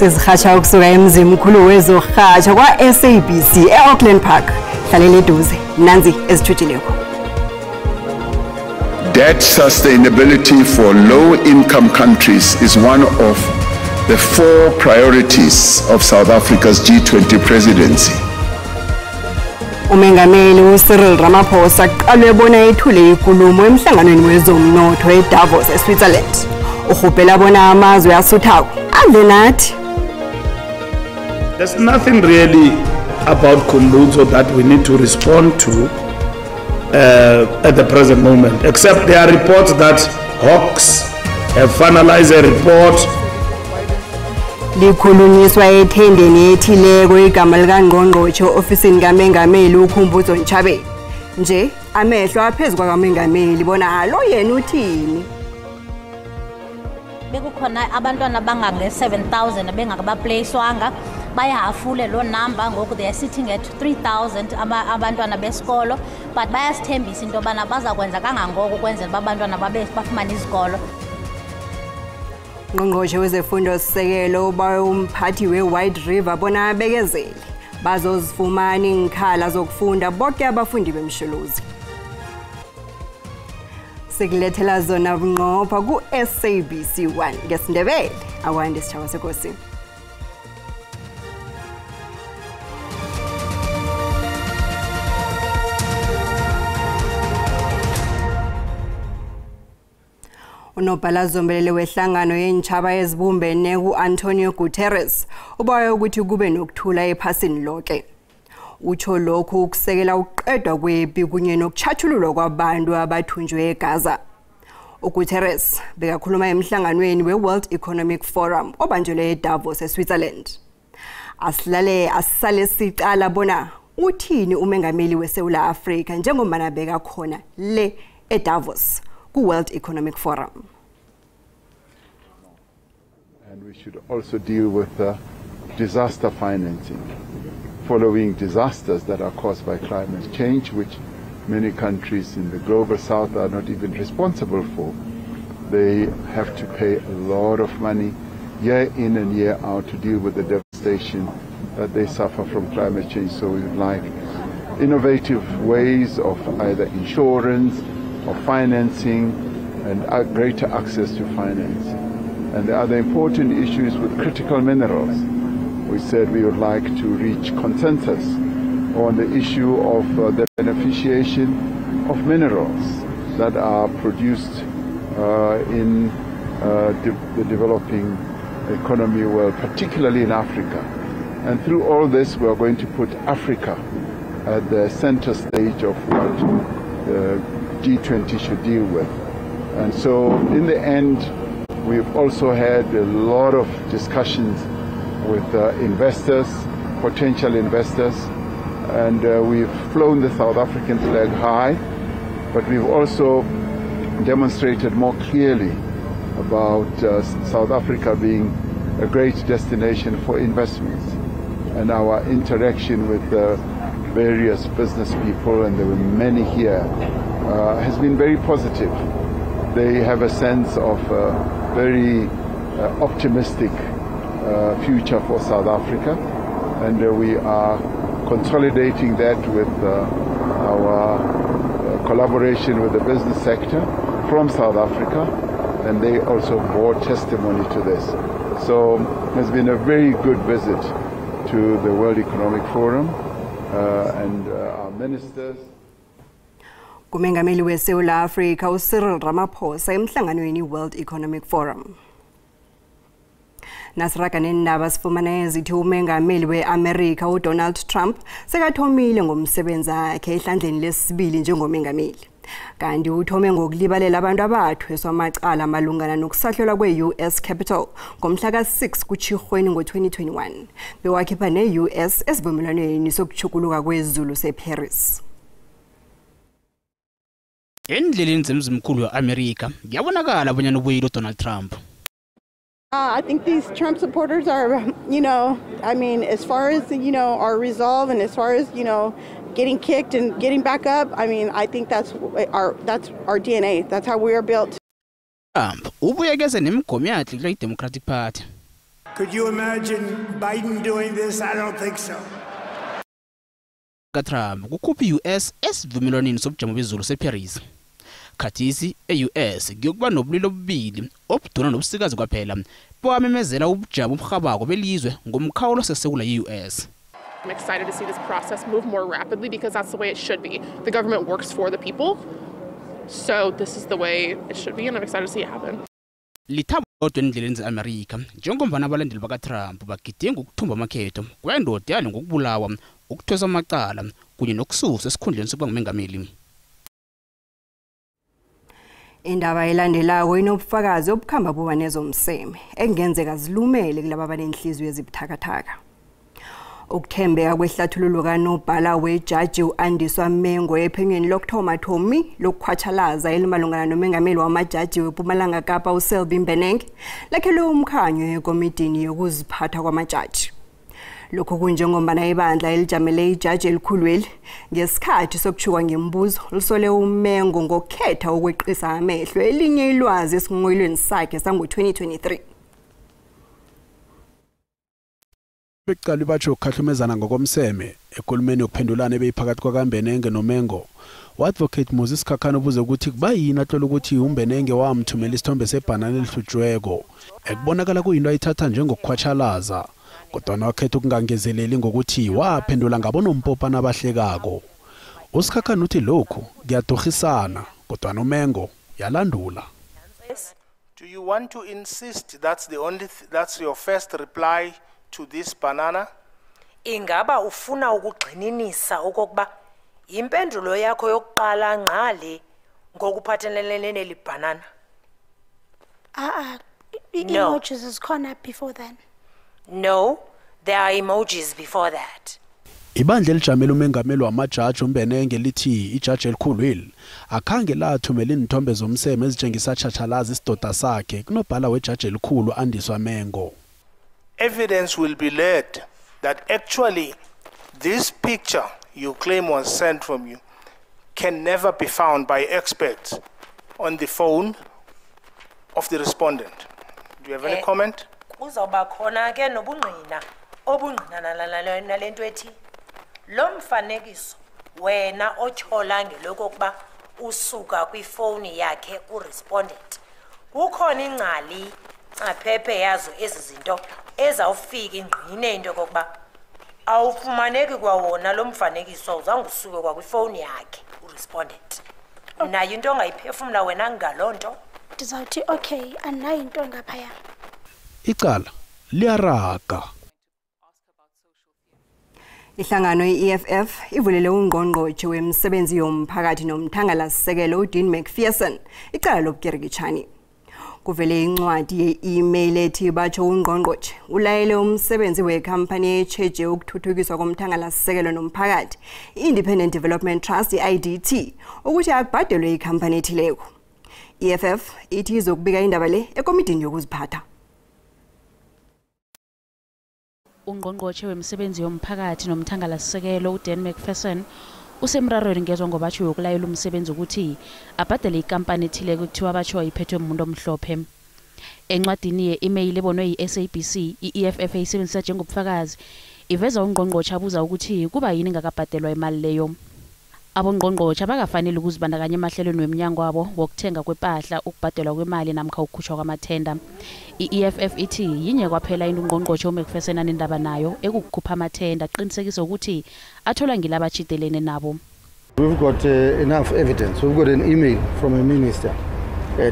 Sizirhatsha ukusuka emzimkhulu wezokurhatsha kwa-SABC e-Auckland Park. Hlalele eduze, nanzi ezithutshileko. Debt sustainability for low-income countries is one of the 4 priorities of South Africa's G20 presidency. Umengameli uCyril Ramaphosa qalwe bona ethule ikulumo emhlanganweni wezomnotho eDavos eSwitzerland. Uhubhela bona amazwe asuthako ande nathi. There's nothing really about Khumbudzo that we need to respond to at the present moment, except there are reports that Hawks have finalized a report. Likhulunyiswa ethendeni ethileko igama likaNgqongqotjhe ofisini kaMengameli uKhumbudzo Ntshavheni. Nje amehlo aphezulu kaMengameli bona alo yena uthini. Bekukhona abantwana abangange-7,000 bengakabaplaceywanga bayahafule lo number ngoku they are sitting at 3,000 abantwana besikolo, but bayasithembisa into yobana bazakwenza kangangoko ukwenzela uba abantwana bafumane izikolo. Ngqongqoshe wezefundo sisekelo uba umphathi we-White River bona abekezele bazozifumana inkhala zokufunda bonke abafundi bemshuluzi. Sikulethela zona bunqopha ku-SABC 1 ngesindebele awande sitshaba sekosini. Unobhala zombelele wehlangano yenitshaba ezibumbene ku-Antonio Guterres ubaye ukuthi kube nokuthula ephasini lonke. Utsho lokhu ukusekela uqedwa kwepi kunye nokuchathululwa kwabantu abathunjwe eGaza. UGuterres bekakhuluma emhlanganweni we-World Economic Forum obanjelwe eDavos eSwitzerland. Asisale siqala bona uthini umengameli weSouth Africa njengomana beka khona le eDavos ku-World Economic Forum. And we should also deal with disaster financing following disasters that are caused by climate change, which many countries in the global south are not even responsible for. They have to pay a lot of money year in and year out to deal with the devastation that they suffer from climate change. So we would like innovative ways of either insurance or financing and greater access to finance. And the other important issues with critical minerals. We said we would like to reach consensus on the issue of the beneficiation of minerals that are produced in the developing economy world, particularly in Africa. And through all this, we are going to put Africa at the center stage of what the G20 should deal with. And so in the end, we've also had a lot of discussions with investors, potential investors, and we've flown the South African flag high, but we've also demonstrated more clearly about South Africa being a great destination for investments. And our interaction with various business people, and there were many here, has been very positive. They have a sense of a very optimistic future for South Africa, and we are consolidating that with our collaboration with the business sector from South Africa, and they also bore testimony to this. So it's been a very good visit to the World Economic Forum and our ministers. Kumengameli weSouth Africa uCyril Ramaphosa emhlanganweni World Economic Forum. Nasiraga nendaba sifumana ezithi umengameli weAmerica uDonald Trump sekathomile ngomsebenzi wakhe ehlandleni lesibili njengomengameli. Kanti uthome ngokulibalela abantu abathweswa amacala malungana nokusahlelwa kwe-US Capitol ngomhla ka-6 kuTjhirhweni ngo-2021 bewakhipha ne-US esivumelwaneni sokuchukuluka kwezulu seParis. Endleleni zemzimkhulu weAmerica kuyabonakala abanyana ubuyilo Donald Trump. I think these Trump supporters are, I mean, as far as, our resolve and as far as, getting kicked and getting back up, I mean, I think that's our DNA. That's how we are built. Trump ubuyekeze nemigomo yakhe kule Democratic Party. Could you imagine Biden doing this? I don't think so. Trump kukhupha US esivumelwaneni sobujamo bezulu seParis. Khathisi eUS kuyokuba nobulilo obubili obuduna nobusikazi kwaphela bowamemezela ubujamo obuhabako belizwe ngomkhawulo sesekula yeUS. I'm excited to see this process move more rapidly because that's the way it should be. The government works for the people. So this is the way it should be and I'm excited to see it happen. Lithabo kodwa endleleni zeAmerika njengombana abalandeli bakaTrump bagidinga ukuthumba amakhetho kwendoda yalo ngokubulawa ukuthosa amacala kunye nokususa esikhundleni sokuba ngumengameli. Indaba elandelayo inobufakazi obukhamba buba nezomseme engenzeka zilumele kulabo abanenhliziyo ezibuthakathaka. Ukuthembeka kwehlathululo kaNobhala wejaji uAndiswa Mengo ephenyweni lokuthoma Thomi lokukhwathalaza elimalungana nomengameli wamajaji wePumalanga Kapa uSelby Mbenenge lakhelwe umkhanyo ekomidini yokuziphatha kwamajaji. Lokho kunjengombana ibandla elijamele ijaji elikhulweli ngesikhathi sokuchuka ngembuzo lisole uMengo ngokhetha ukweqisa amehlo elinye ilwazi esinqoyilweni sakhe sango-2023. Becala batsho ukukhahlumezana ngokomseme ekhulumeni yokuphendulana ebeyiphakathi kwaMbenenge noMengo. U-Advocate Moses Khakhane ubuze ukuthi kuba yini athola ukuthi uMbenenge wamthumela isithombe sebhanana elihlutshweko ekubonakala kuyinto ayithatha njengokukhwatshalaza kodwa wakhetha ukungangezeleli ngokuthi waphendula ngabonompopana abahlekako. uSikhakhane uthi lokhu kuyadohisana kodwa noMengo yalandula. Do you want to insist that's your first reply to this banana? Ingaba ufuna ukugxininisa okokuba impendulo yakho yokuqala ngqale ngokuphathelene neli banana? Emojis is khona before then. No, there are emojis before that. Ibandla elijamela umengameli wamajaji uMbenenge lithi ijaji elikhulweli akhange lathumela inithombe zomseme ezitshengisa tshachalazi isidoda sakhe kuNobhala wejaji elikhulu Andiswa Mengo. Evidence will be led that actually this picture you claim was sent from you can never be found by experts on the phone of the respondent. Do you have any comment? Uzawuba khona ke nobungqina obungqina nalento ethi lo mfanekiso wena otyhola ngelokuba usuka kwifoni yakhe urespondent kukhona ingcali aphephe yazo ezizinto ezawufika ingqine into kokuba awufumaneki kwawona lo mfanekiso uzange usuke kwa kwifoni yakhe urespondent nayo into ongayiphefumla wena ngalonto ndizawuthi okay anayo into ngaphaya. Icala liyaraga. Ihlangano i-EFF ivulele ungqongqotjhe wemisebenzi yomphakathi nomthangalasisekelo uDean McPherson icala lobukerikitshani. Kuvele incwadi ye-email ethi batsho ungqongqotjhe ulayele umsebenzi wekhampani etsheje ukuthuthukiswa komthangalasisekelo nomphakathi i-Independent Development Trust i-IDT ukuthi akubhadelwe ikhampani ethileko. EFF ithi izokubika indaba le ekomidini yokuziphatha. Ungqongqotjhe wemisebenzi yomphakathi nomthangalasisekelo uDean McPherson usemrarweni ngezwe ngoba atsho yokulayela umsebenzi ukuthi abhadele ikampani ethile kuthiwa batsho iphethwe umuntu omhlophe. Encwadini ye-email ebonwe yi-SABC i-EFF isebenzisa njengobufakazi iveza ungqongqotjhe abuza ukuthi kuba yini ngakabhadelwa imali leyo. Abongqongqotjhe abakafanele ukuzibandakanya emahlelweni weminyango wabo wokuthenga kwepahla ukubhadelwa kwemali namkha ukukhutshwa kwamathenda. I-EFF ithi yinye kwaphela into ungqongqotjhe uMcPherson anendaba nayo ekukukhupha amathenda aqinisekisa ukuthi athola ngilaba achidelene nabo. We've got enough evidence. We've got an email from a minister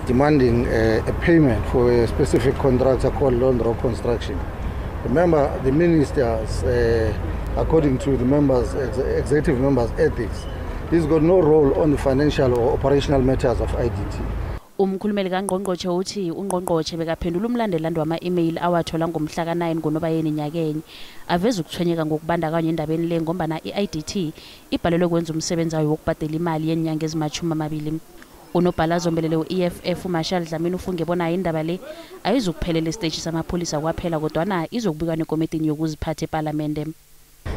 demanding a payment for a specific contractor called Lone Rock Construction. Remember, the ministers, according to the members, executive members' ethics, he's got no role on the financial or operational matters of IDT. Umkhulumeli kaNgqongqotjhe uthi ungqongqotjhe bekaphendula umlandelando wama-email awathola ngomhla ka-9 ngoNobayeni nyakenye aveza ukuthwenyeka ngokubandakanywa endabeni le ngombana i-IDT ibhalelwe kwenza umsebenzi wayo wokubhadela imali yenyanga ezima-20. Unobhala zombelele we-EFF uMarshall Dlamini ufunge bona indaba le ayizukuphelela esiteji samapholisa kwaphela kodwana izokubikwa nekomitini yokuziphatha eParliament.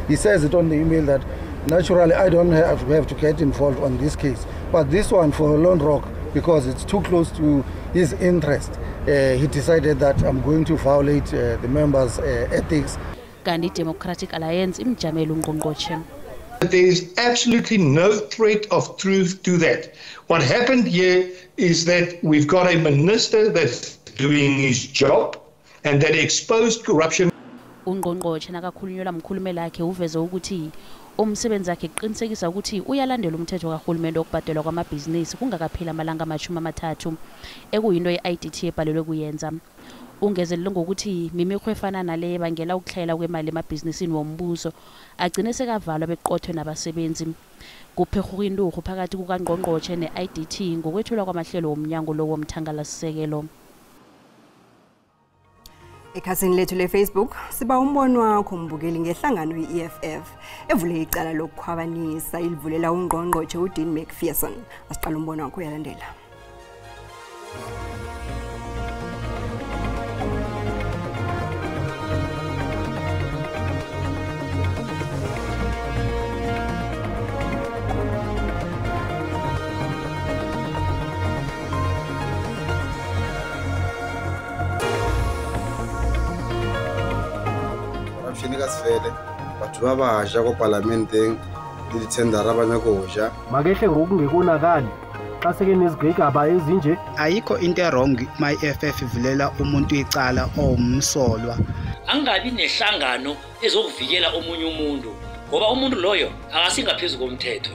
He says it on the email that naturally I don't have to get involved on this case, but this one for Lone Rock, because it's too close to his interest, he decided that I'm going to violate the members' ethics. Kanti Democratic Alliance imjamela uNgqongqotjhe. There is absolutely no threat of truth to that. What happened here is that we've got a minister that's doing his job and that exposed corruption. uNgqongqotjhe nakakhulunywa mkhulumeli wakhe uveze ukuthi umsebenzi wakhe uqinisekisa ukuthi uyalandela umthetho kaHulumende okubhadelwa kwamabhizinisi kungakaphela amalanga 30 ekuyinto ye-IDT ebhalelwe kuyenza. Ungezelele ngokuthi mimikho efana nale bangela ukuhlayela kwemali emabhizinisini wombuso agcine sekavalwa beqothwe nabasebenzi. Kuphekhuka induku phakathi kukaNgqongqotjhe ne-IDT ngokwethulwa kwamahlelo womnyango lo womthangalasisekelo. Ekhasini lethu le-Facebook siba umbono wakho mbukeli ngehlangano i-EFF evule icala lokukhwabanisa ilivulela uNgqongqotjhe uDean McPherson. Asiqala umbono wakho uyalandela. Kasivele bathu babasha ko parliamenteng lithendara abanyakoja makehle ngokungekonakali xa seke nezigigaba ezinje ayikho into wrong my FF ivulela umuntu icala owumsolwa angabi nehlangano ezokuvikela omunye umuntu ngoba umuntu loyo akasingaphezulu komthetho.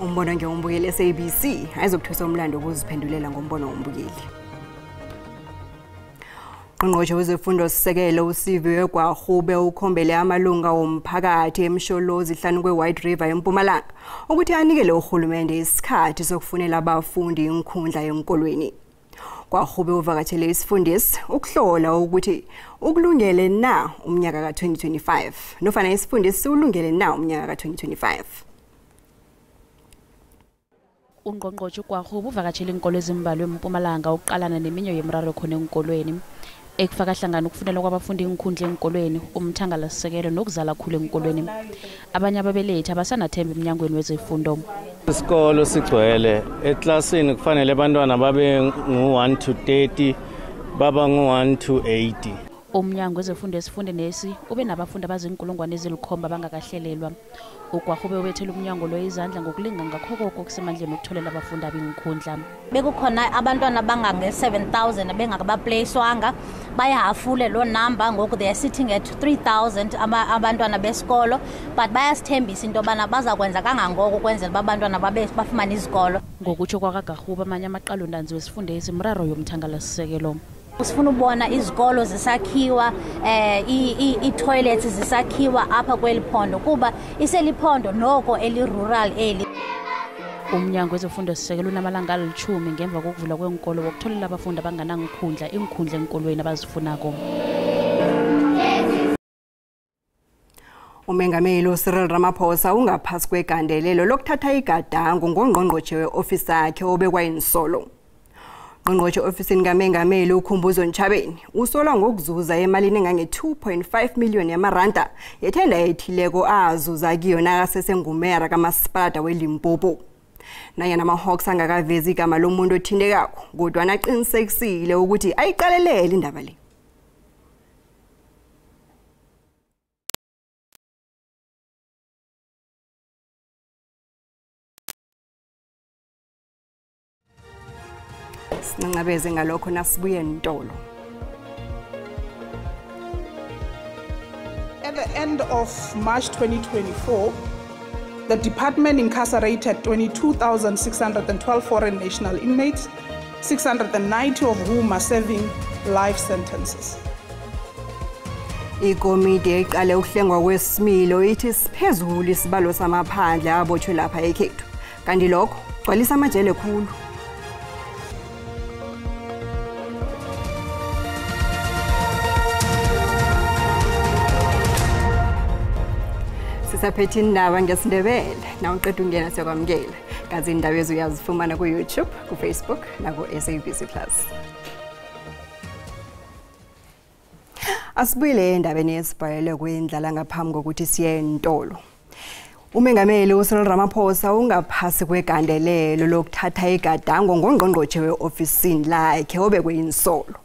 Umbono ngewombukeli SABC ayizokuthusa umlando ukuziphendulela ngombono wombukeli. Ungqongqotjhe wezefundo sisekelo uSiviwe Gwarhube ukhombele amalunga womphakathi eMsholozi hlanu kweWhite River eMpumalanga ukuthi anikele uHulumende isikhathi sokufunela abafundi inkundla yenkolweni. Gwarhube uvakatshele isifundisi ukuhlola ukuthi ukulungele na umnyaka ka-2025 nofana isifundisi ulungele na umnyaka ka-2025. uNgqongqotjhe Gwarhube uvakatshele inkolo ezimbalwa eMpumalanga ukuqalana neminye yemraro khona enkolweni. Ekufaka hlangana ukufunela kwabafundi inkundla enkolweni umthangalasisekelo nokuzala khulu enkolweni. Abanye ababelethi abasanathemba eminyangweni wezefundo. Isikolo sigcwele eklasini kufanele abantwana babe ngu1 to 30 baba ngu1 to 80. Umnyango wezefundo esifunde nesi ube nabafundi abazinkulungwane ezilikhomba bangakahlelelwa. uGwarhube ubethela umnyango lo izandla ngokulinga ngakho kusemandleni ukutholela abafundi abinkundla. Bekukhona abantwana bangange-7,000 bengakabaplaceywanga bayahafule lo number ngoku they are sitting at 3,000 abantwana besikolo but bayasithembisa into yobana bazakwenza kangangoko ukwenzela uba abantwana bafumane izikolo. Ngokutsho kwakaGwarhube amanye amaqalontanzi wesifunde esimraro yomthangalasisekelo. Sifuna ubona izikolo zisakhiwa i-toilets zisakhiwa apha kweli phondo kuba iseliphondo noko eli-rural eli. Umnyango wezefundo sisekelo unamalanga 10 ngemva kokuvula kwenkolo wokutholela abafundi abanganangikhundla inkundla enkolweni abazifunako. Umengameli uCyril Ramaphosa ungaphasi kwegandelelo lokuthatha igadango ngongqongqotjhe weofisi yakhe obekwa insolo. Ungqongqotjhe ofisini kaMengameli uKhumbuzo Ntshabeni usolwa ngokuzuza emalini engange 2.5 million yamaranda yethenda ethileko azuza kiyo nakasesengumera kamasipalada weLimpopo. Nanyana amaHawks angakavezi igama lomuntu othindekako kodwa anaqinisekisile ukuthi ayiqalelele indaba le. Sinangabeze ngalokho nasibuye ntolo. At the end of March 2024, the department incarcerated 22,612 foreign national inmates, 690 of whom are serving life sentences. Ikomiti eqale ukuhlengwa kwesimilo ithi siphezulu isibalo samaphandle abotshwe lapha ekhethu. Kanti lokho gcwalisa amajele khulu. Sisaphethe indaba ngesindebele na uqeda ungena siyakwamukela. Kazi indaba ezo uyazifumana ku YouTube, ku Facebook na ku SABC Plus. Asibuyele endabeni esibhalele kwendlala ngaphambi kokuthi siye entolo. Umengameli uCyril Ramaphosa ungaphasi kwegandelelo lokuthatha igadango ngongqongqotjhe we-ofisini lakhe obekwe insolo.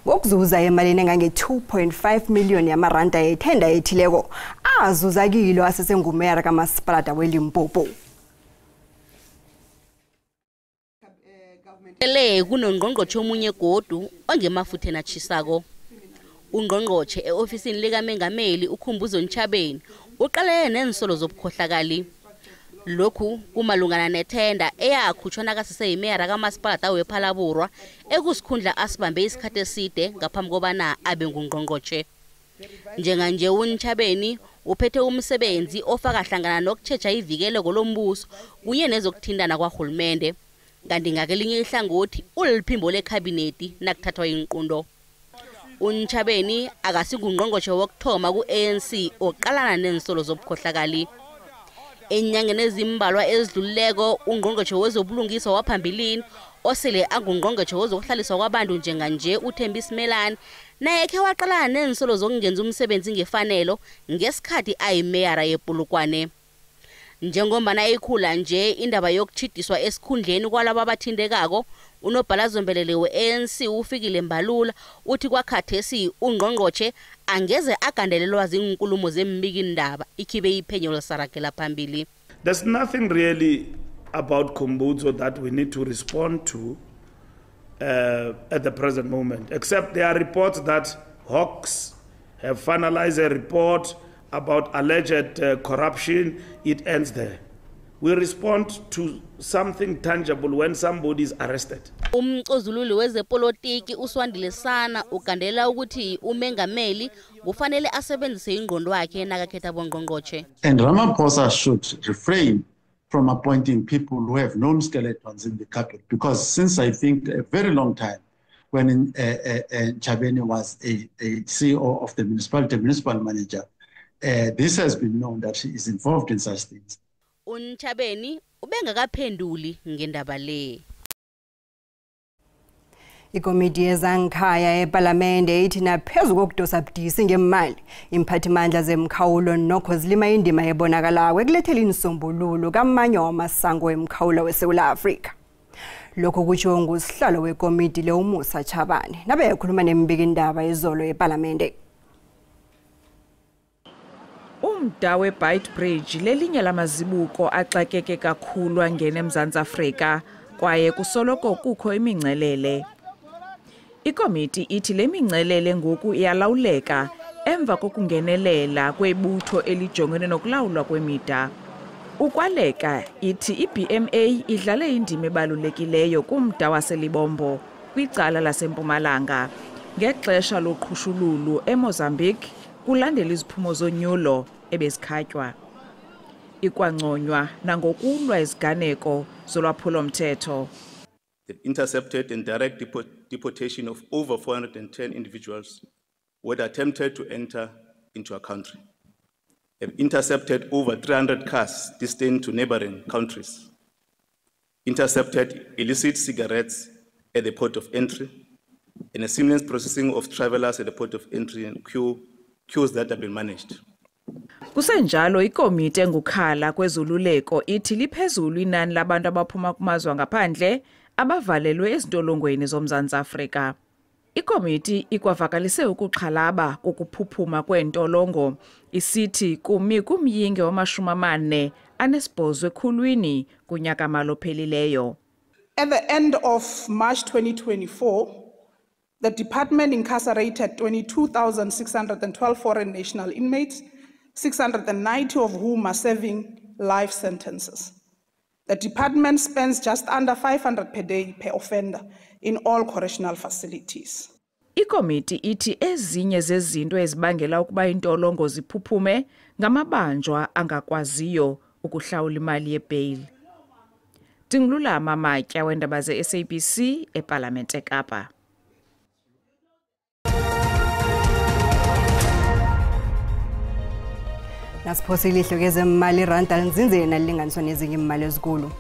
Ngokuzuza emalini engange 2.5 million yamaranda yethenda ethileko azuza kilo asesengumera kamasipalata weLimpopo. Kunongqongqotjhe omunye godu ongemafutheni atshisako. Ungqongqotjhe e-ofisini likamengameli uKhumbuzo Ntshabeni uqalene nensolo zobukhohlakali. Lokhu kumalungana nethenda eyakhutshwa nakaseseyimera kamasipalata wePhalaborwa ekusikhundla asibambe isikhathi eside ngaphambi kobana abe ngungqongqotjhe. Njenganje uNtshabeni uphethe umsebenzi ofaka hlangana nokutjheja ivikeleko lombuso kunye nezokuthintana kwarhulumende. Kanti ngakelinye ihlangothi uliphimbo lekhabineti nakuthathwa inqundo. uNtshabeni akasingungqongqotjhe wokuthoma ku-ANC oqalana nensolo zobukhohlakali. Enyangeni ezimbalwa ezidlulileko ungqongqotjhe wezobulungiswa waphambilini osele angungqongqotjhe wezokuhlaliswa kwabantu njenganje uThembisi Melani naye khe waqalana nensolo zokungenza umsebenzi ngefanelo ngesikhathi ayimeyara yePolokwane. Njengombana ikhula nje indaba yokutjhidiswa esikhundleni kwalabo abathindekako, uNobhalazombelele we-ANC ufikile Mbalula uthi kwakhathesi ungqongqotjhe angeze agandelelwa zinkulumo zembikindaba ikhibe iphenyo lisaragela phambili. There's nothing really about Khumbuzo that we need to respond to at the present moment, except there are reports that Hawks have finalized a report about alleged corruption. It ends there. We respond to something tangible when somebody is arrested. Umcozululi wezepolitiki uSwandile Sana ugandelela ukuthi umengameli kufanele asebenzise ingqondo yakhe nakakhetha bongqongqotjhe. And Ramaphosa should refrain from appointing people who have known skeletons in the cabinet, because since I think a very long time, when Ntshabeni was a CEO of the municipal manager, this has been known that he is involved in such things. uNtshabeni ubengakaphenduli ngendaba le. Ikomiti yezankhaya eParliamente ithi naphezu kokudosa budisi ngemali imphathimandla zemkhawulo nokho zilima indima ebonakalayo ekulethela insombululo kamanye wamasango emkhawulo weSouth Africa. Lokho kutsho ngusihlalo wekomiti le uMusa Chabane nabe ekhuluma nembikindaba izolo eParliamente. Umda weBeitbridge lelinye lamazibuko axakeke kakhulu angena eMzantsi Afrika kwaye kusoloko kukho imingcelele. Ikomiti ithi le mingcelele ngoku iyalawuleka emva kokungenelela kwebutho elijongene nokulawulwa kwemida. Ukwaleka ithi iBMA idlale indima ebalulekileyo kumda waseLibombo kwicala laseMpumalanga ngexesha loqhushululu eMozambique kulandela iziphumo zonyulo ebezikhatywa. Ikwanconywa nangokulwa iziganeko zolwaphulo-mthetho. They've intercepted and direct deportation of over 410 individuals who had attempted to enter into our country. They've intercepted over 300 cars destined to neighboring countries. Intercepted illicit cigarettes at the port of entry and a seamless processing of travelers at the port of entry and queues that have been managed. Kusenjalo ikomiti engukhala kwezoluleko ithi liphezulu inani labantu abaphuma kumazwe ngaphandle abavalelwe ezintolongweni zomzantsi Afrika. Ikomiti ikwavakalise ukuxhalaba kokuphuphuma kweentolongo isithi kumi kumyinge wama-40 anesibhozo ekhulwini kunyaka malophelileyo. At the end of March 2024, the department incarcerated 22,612 foreign national inmates, 690 of whom are serving life sentences. The department spends just under 500 per day per offender in all correctional facilities. Ikomiti ithi ezinye zezinto ezibangela ukuba intolongo ziphuphume ngamabanjwa angakwaziyo ukuhlawula imali yebail. Tingululama Matya wendaba ze-SABC eParliamente eKapa. Nasiphosile ihlo kezemali iranda linzinze nalilinganiswa nezinye imali ezikulu.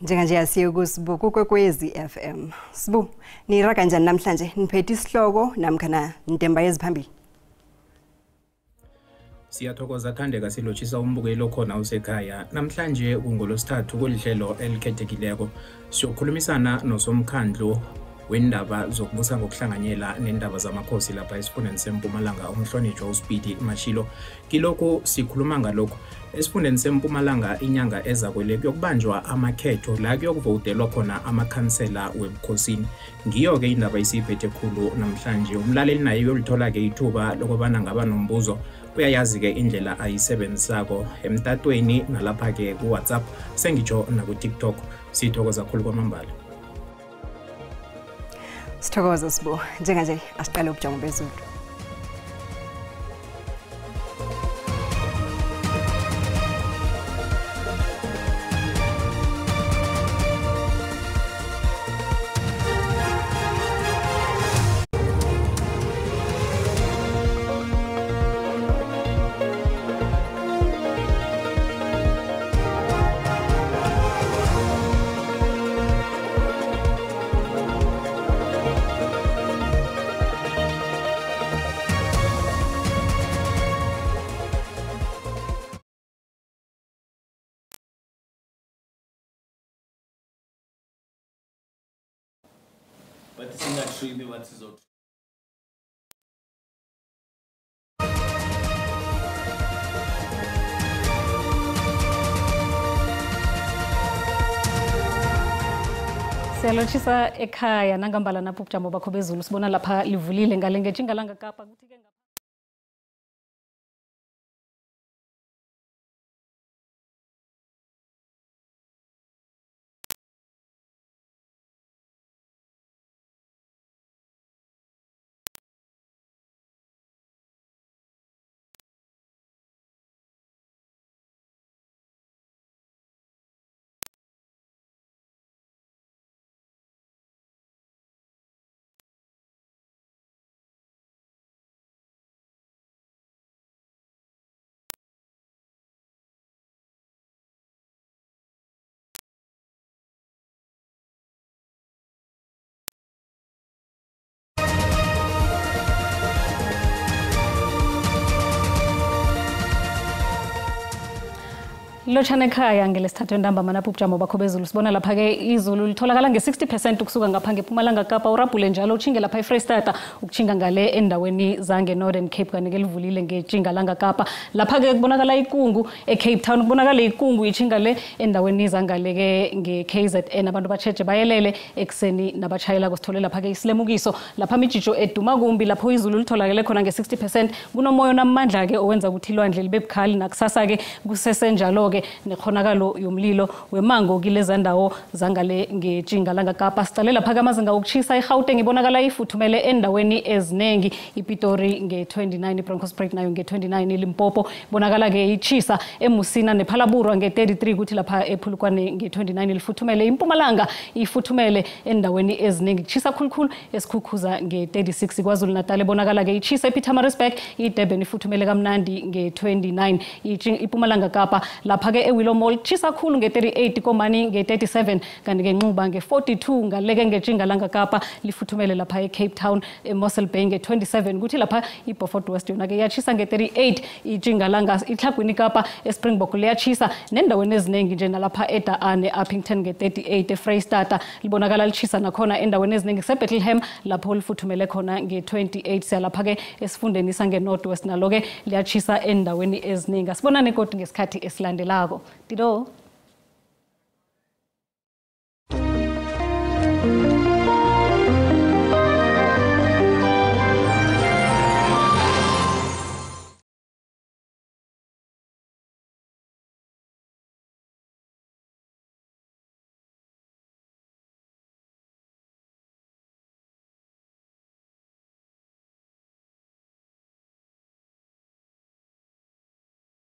Njenganje asiye kuSibu kuKwekwezi FM. Sibu, nira kanjani namhlanje? Niphethe isihloko namkhana intemba yeziphambili. Siyathokoza Thandeka silotshisa umbukelo khona usekhaya. Namhlanje kungolosithathu kulihlelo elikhethekileko. Siyokhulumisana nosomkhandlu wendaba zokubusa ngokuhlanganyela nendaba zamakhosi lapha esifundeni seMpumalanga umhlonitshwa uSpeedy Mashilo. Kiloko sikhuluma ngalokho. Esifundeni seMpumalanga inyanga ezakwele kuyokubanjwa amakhetho la kuyokuvotelwa khona amakhansela webukhosini. Ngiyo ke indaba isiphethe khulu namhlanje. Umlaleli naye uyolithola ke ithuba lokubana ngaba nombuzo. Uyayazi ke indlela ayisebenzisako emtatweni nalapha ke ku WhatsApp sengitsho na ku TikTok. Sithokoza kakhulu kwamambala. Sithokoza Sibu, njenganje asiqale ubujamo bezulu. But it's not really what is out. Siyalotshisa ekhaya nangambala napho ubujamo bakho bezulu sibona lapha livulile ngale ngeTjingalanga Kapa kuthi ke Lochana ekhaya ngelesithathu entambama napho ubujamo bakho bezulu sibona lapha ke izulu litholakala nge-60% ukusuka ngapha ngeMpumalanga Kapa urabhule njalo uchinge lapha eFreystata ukuchinga ngale endaweni zange Northern Cape kanti ke livulile ngeTjingalanga Kapa lapha ke kubonakala ikungu eCape Town kubonakala ikungu ichinga le endaweni zangale ke ngeKZN abantu bacheche bayelele ekseni nabachayela kusithole lapha ke isilemukiso lapha mijijo eduma kumbi lapho izulu litholakale khona nge-60% kunomoya namandla ke owenza ukuthi ilwandle libe bukhali nakusasa ke kusesenjalo ke nekhonakalo yomlilo wemango kilezi ndawo zangale ngeTjingalanga Kapa sicale lapha kamazinga ukuchisa eGauteng ibonakala ifuthumele endaweni ezinengi iPitori nge29 iBroncosprite nayo nge29 iLimpopo ibonakala ke ichisa eMusina nePhalaburwa nge33 kuthi lapha ePhulukwane nge29 lifuthumele iMpumalanga ifuthumele endaweni ezinengi chisa khulukhulu esikhukhuza nge36 kwaZulu Natal ibonakala ke ichisa ePietermaritzburg iDurban ifuthumele kamnandi nge29 iPumalanga Kapa lapha ke eWillow Mall chisa khulu nge38 komani nge37 kanti ke Nxuba nge42 ngaleke ngeTjingalanga Kapa lifuthumele lapha eCape Town eMossel Bay nge27 kuthi lapha iBeaufort West yona ke yachisa nge38 iTjingalanga iTlhagwini Kapa eSpringbok liyachisa nendaweni eziningi nje nalapha eDaane Uppington nge38 eFreystata libonakala lichisa nakhona endaweni eziningi seBethlehem lapho lifuthumele khona nge28 siyalapha ke esifundeni sange Northwest nalo ke liyachisa endaweni eziningi asibona nekoti ngesikhathi esilandelako Tido